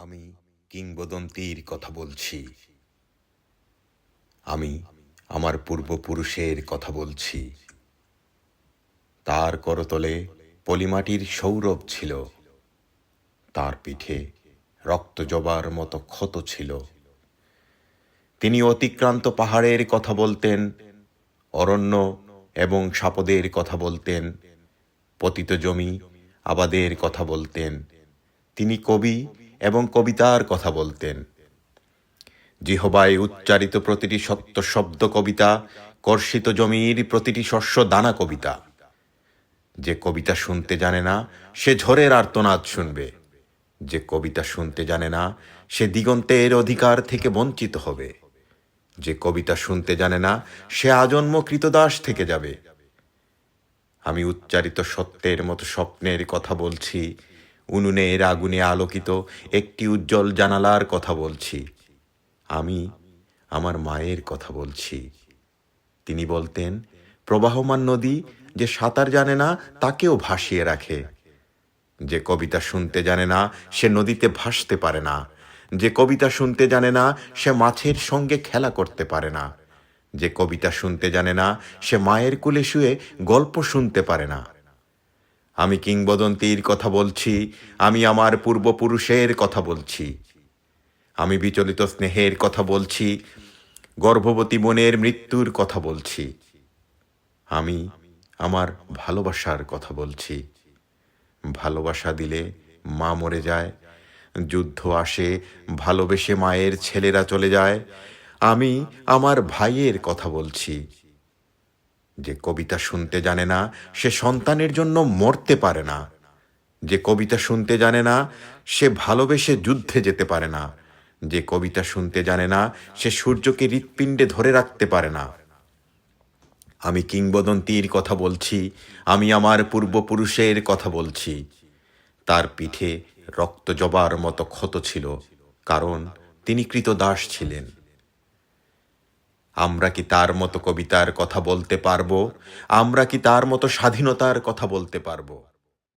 আমি কিংবদন্তির কথা বলছি। আমি আমার পূর্বপুরুষের কথা বলছি। তার করতলে পলিমাটির সৌরভ ছিল, তার পিঠে রক্তজবার মতো ক্ষত ছিল। তিনি অতিক্রান্ত পাহাড়ের কথা বলতেন, অরণ্য এবং সাপদের কথা বলতেন, পতিত জমি আবাদের কথা বলতেন। তিনি কবি এবং কবিতার কথা বলতেন। জিহ্বায় উচ্চারিত প্রতিটি সত্য শব্দ কবিতা, কর্ষিত জমির প্রতিটি শস্য দানা কবিতা। যে কবিতা শুনতে জানে না সে ঝড়ের আর্তনাদ শুনবে, যে কবিতা শুনতে জানে না সে দিগন্তের অধিকার থেকে বঞ্চিত হবে, যে কবিতা শুনতে জানে না সে আজন্ম কৃতদাস থেকে যাবে। আমি উচ্চারিত সত্যের মতো স্বপ্নের কথা বলছি, উনুনের আগুনে আলোকিত একটি উজ্জ্বল জানালার কথা বলছি। আমি আমার মায়ের কথা বলছি। তিনি বলতেন, প্রবাহমান নদী যে সাঁতার জানে না তাকেও ভাসিয়ে রাখে। যে কবিতা শুনতে জানে না সে নদীতে ভাসতে পারে না। যে কবিতা শুনতে জানে না সে মাছের সঙ্গে খেলা করতে পারে না। যে কবিতা শুনতে জানে না সে মায়ের কোলে শুয়ে গল্প শুনতে পারে না। আমি কিংবদন্তির কথা বলছি, আমি আমার পূর্বপুরুষের কথা বলছি। আমি বিচলিত স্নেহের কথা বলছি, গর্ভবতী বোনের মৃত্যুর কথা বলছি। আমি আমার ভালোবাসার কথা বলছি। ভালোবাসা দিলে মা মরে যায়, যুদ্ধ আসে ভালোবেসে মায়ের ছেলেরা চলে যায়। আমি আমার ভাইয়ের কথা বলছি। যে কবিতা শুনতে জানে না সে সন্তানের জন্য মরতে পারে না। যে কবিতা শুনতে জানে না সে ভালোবেসে যুদ্ধে যেতে পারে না। যে কবিতা শুনতে জানে না সে সূর্যকে হৃৎপিণ্ডে ধরে রাখতে পারে না। আমি কিংবদন্তির কথা বলছি, আমি আমার পূর্বপুরুষের কথা বলছি। তার পিঠে রক্ত জবার মতো ক্ষত ছিল, কারণ তিনি কৃতদাস ছিলেন। আমরা কি তার মতো কবিতার কথা বলতে পারবো? আমরা কি তার মতো স্বাধীনতার কথা বলতে পারবো?